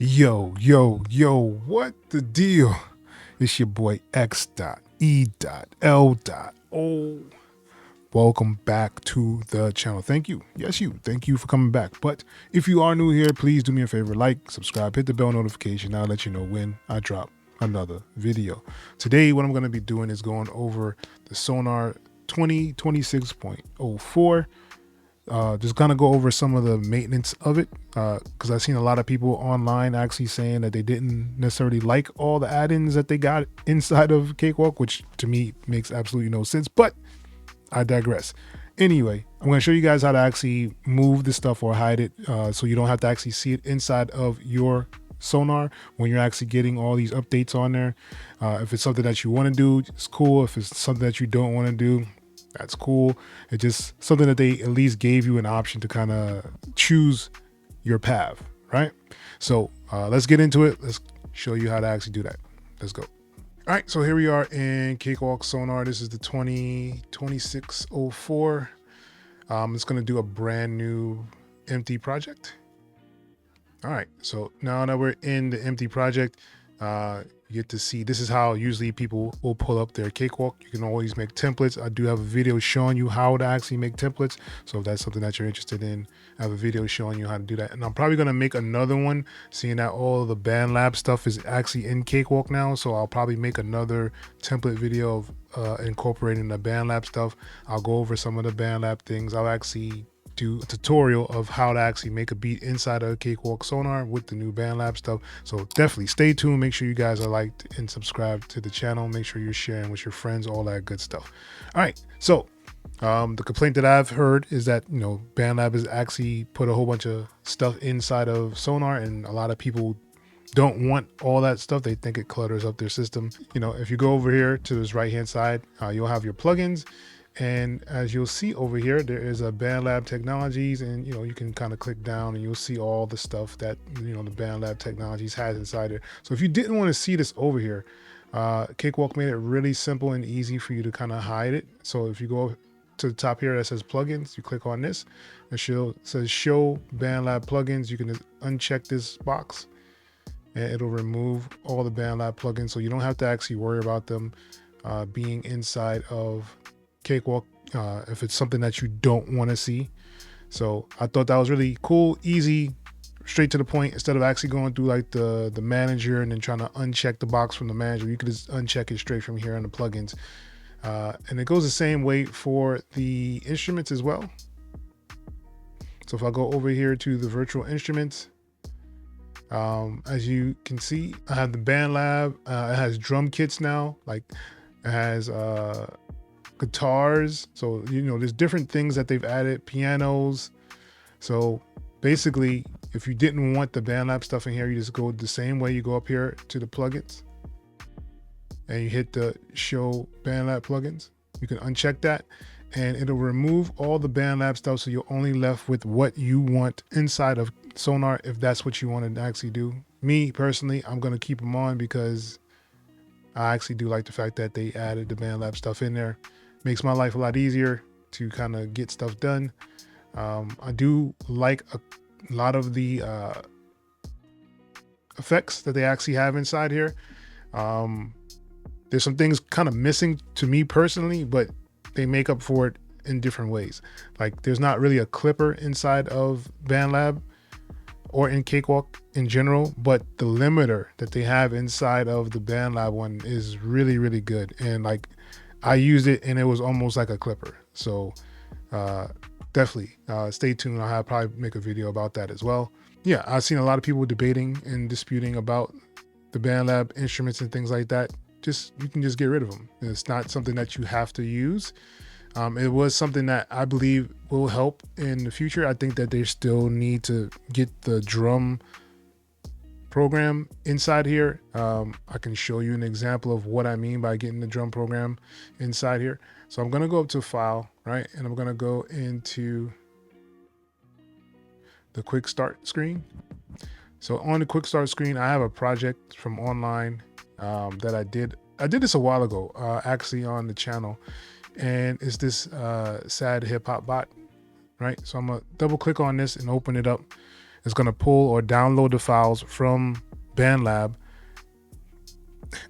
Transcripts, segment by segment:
Yo, what the deal? It's your boy X.E.L. Welcome back to the channel. Thank you. Yes, you. Thank you for coming back. But if you are new here, please do me a favor, like, subscribe, hit the bell notification. I'll let you know when I drop another video. Today, what I'm going to be doing is going over the Sonar 2026.04. Just gonna go over some of the maintenance of it because I've seen a lot of people online actually saying that they didn't necessarily like all the add-ins that they got inside of Cakewalk, which to me makes absolutely no sense, but I digress. Anyway, I'm going to show you guys how to actually move this stuff or hide it so you don't have to actually see it inside of your Sonar when you're actually getting all these updates on there. If it's something that you want to do, it's cool. If it's something that you don't want to do, that's cool. It's just something that they at least gave you an option to kind of choose your path, right? So let's get into it. Let's show you how to actually do that. Let's go. All right, so here we are in Cakewalk Sonar. This is the 2026.04. It's going to do a brand new empty project. All right, so now that we're in the empty project, you get to see this is how usually people will pull up their Cakewalk. You can always make templates. I do have a video showing you how to actually make templates. So if that's something that you're interested in, I have a video showing you how to do that. And I'm probably going to make another one, seeing that all of the BandLab stuff is actually in Cakewalk now. So I'll probably make another template video of incorporating the BandLab stuff. I'll go over some of the BandLab things. I'll actually do a tutorial of how to actually make a beat inside of Cakewalk Sonar with the new BandLab stuff. So definitely stay tuned. Make sure you guys are liked and subscribed to the channel. Make sure you're sharing with your friends, all that good stuff. All right, so the complaint that I've heard is that, you know, BandLab has actually put a whole bunch of stuff inside of Sonar, and a lot of people don't want all that stuff. They think it clutters up their system. You know, if you go over here to this right hand side, you'll have your plugins. And as you'll see over here, there is a BandLab Technologies, and you know, you can kind of click down and you'll see all the stuff that, you know, the BandLab Technologies has inside it. So if you didn't want to see this over here, Cakewalk made it really simple and easy for you to kind of hide it. So if you go to the top here that says plugins, you click on this, it says show BandLab plugins. You can just uncheck this box and it'll remove all the BandLab plugins, so you don't have to actually worry about them being inside of Cakewalk if it's something that you don't want to see. So I thought that was really cool, easy, straight to the point. Instead of actually going through like the manager and then trying to uncheck the box from the manager, you could just uncheck it straight from here on the plugins. And it goes the same way for the instruments as well. So if I go over here to the virtual instruments, as you can see, I have the BandLab. It has drum kits now, like it has guitars. So, you know, there's different things that they've added, pianos. So basically, if you didn't want the BandLab stuff in here, you just go the same way. You go up here to the plugins and you hit the show BandLab plugins. You can uncheck that and it'll remove all the BandLab stuff. So you're only left with what you want inside of Sonar, if that's what you want to actually do. Me personally, I'm going to keep them on because I actually do like the fact that they added the BandLab stuff in there. Makes my life a lot easier to kind of get stuff done. I do like a lot of the effects that they actually have inside here. There's some things kind of missing to me personally, but they make up for it in different ways. Like there's not really a clipper inside of BandLab or in Cakewalk in general, but the limiter that they have inside of the BandLab one is really, really good. And like I used it and it was almost like a clipper. So definitely stay tuned. I'll probably make a video about that as well. Yeah, I've seen a lot of people debating and disputing about the BandLab instruments and things like that. You can just get rid of them. It's not something that you have to use. It was something that I believe will help in the future. I think that they still need to get the drum program inside here. I can show you an example of what I mean by getting the drum program inside here. So I'm going to go up to File, right? And I'm going to go into the Quick Start screen. So on the Quick Start screen, I have a project from online that I did this a while ago, actually on the channel. And it's this sad hip hop bot, right? So I'm gonna double click on this and open it up. It's going to pull or download the files from BandLab.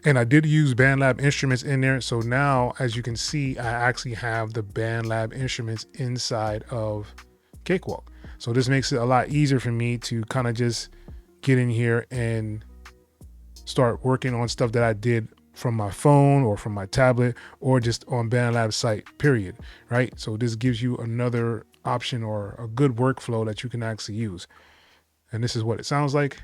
And I did use BandLab instruments in there. So now, as you can see, I actually have the BandLab instruments inside of Cakewalk. So this makes it a lot easier for me to kind of just get in here and start working on stuff that I did from my phone or from my tablet or just on BandLab site, period, right? So this gives you another option or a good workflow that you can actually use. And this is what it sounds like.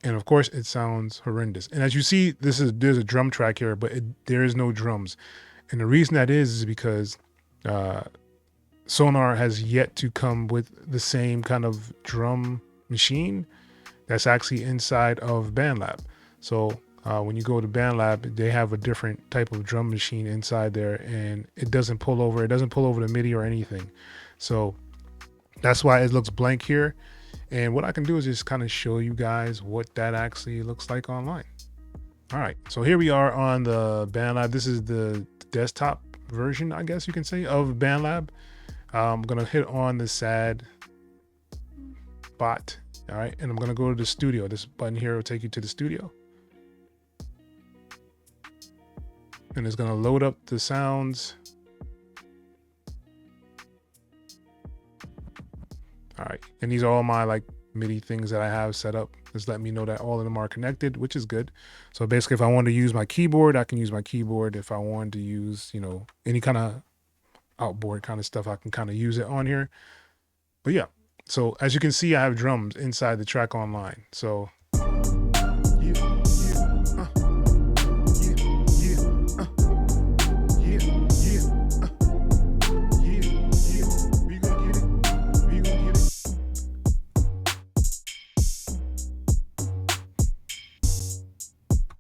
And of course it sounds horrendous. And as you see, there's a drum track here, but there is no drums. And the reason that is because Sonar has yet to come with the same kind of drum machine that's actually inside of BandLab. So when you go to BandLab, they have a different type of drum machine inside there, and it doesn't pull over. It doesn't pull over the MIDI or anything. So that's why it looks blank here. And what I can do is just kind of show you guys what that actually looks like online. All right, so here we are on the BandLab. This is the desktop version, I guess you can say, of BandLab. I'm gonna hit on the SAD bot. All right, and I'm gonna go to the studio. This button here will take you to the studio. And it's gonna load up the sounds. All right, and these are all my like MIDI things that I have set up. Just let me know that all of them are connected, which is good. So basically, if I want to use my keyboard, I can use my keyboard. If I wanted to use, you know, any kind of outboard kind of stuff, I can kind of use it on here. But yeah, so as you can see, I have drums inside the track online. So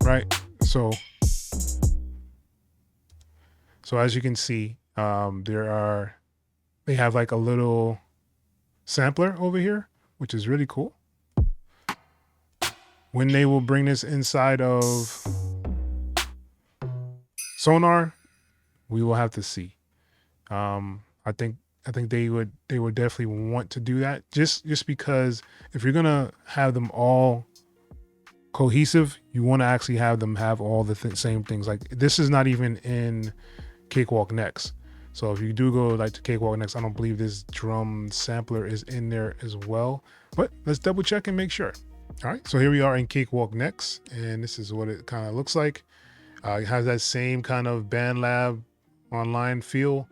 right, so as you can see, they have like a little sampler over here, which is really cool. When they will bring this inside of Sonar, we will have to see. I think they would definitely want to do that, just because if you're gonna have them all cohesive, you want to actually have them have all the same things. Like this is not even in Cakewalk Next. So if you do go like to Cakewalk Next, I don't believe this drum sampler is in there as well, but let's double check and make sure. All right, so here we are in Cakewalk Next, and this is what it kind of looks like. It has that same kind of BandLab online feel.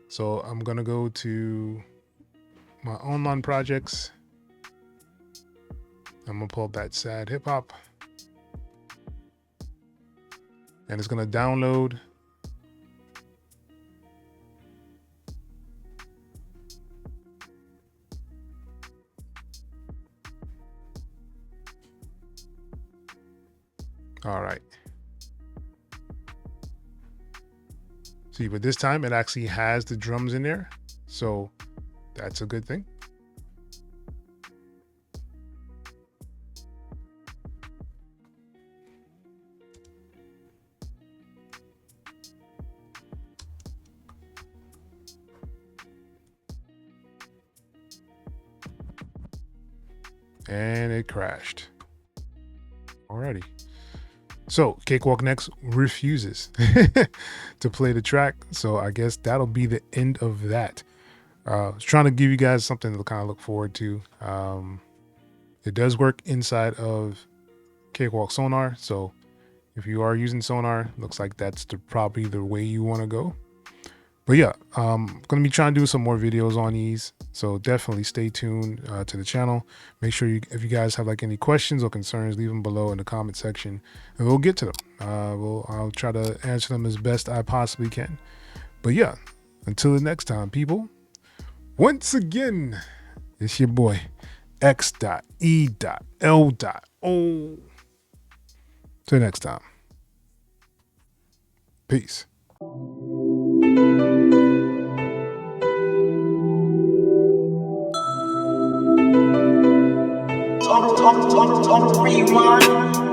So I'm gonna go to my online projects. I'm gonna pull up that sad hip hop, and it's gonna download. All right. See, but this time it actually has the drums in there, so that's a good thing. And it crashed. Alrighty. So Cakewalk Next refuses to play the track. So I guess that'll be the end of that. I was trying to give you guys something to kind of look forward to. It does work inside of Cakewalk Sonar. So if you are using Sonar, looks like that's probably the way you want to go. But yeah, I'm going to be trying to do some more videos on these. So definitely stay tuned to the channel. Make sure if you guys have like any questions or concerns, leave them below in the comment section and we'll get to them. I'll try to answer them as best I possibly can. But yeah, until the next time, people, once again, it's your boy X.E.L.O. Till next time. Peace. AutoRewind.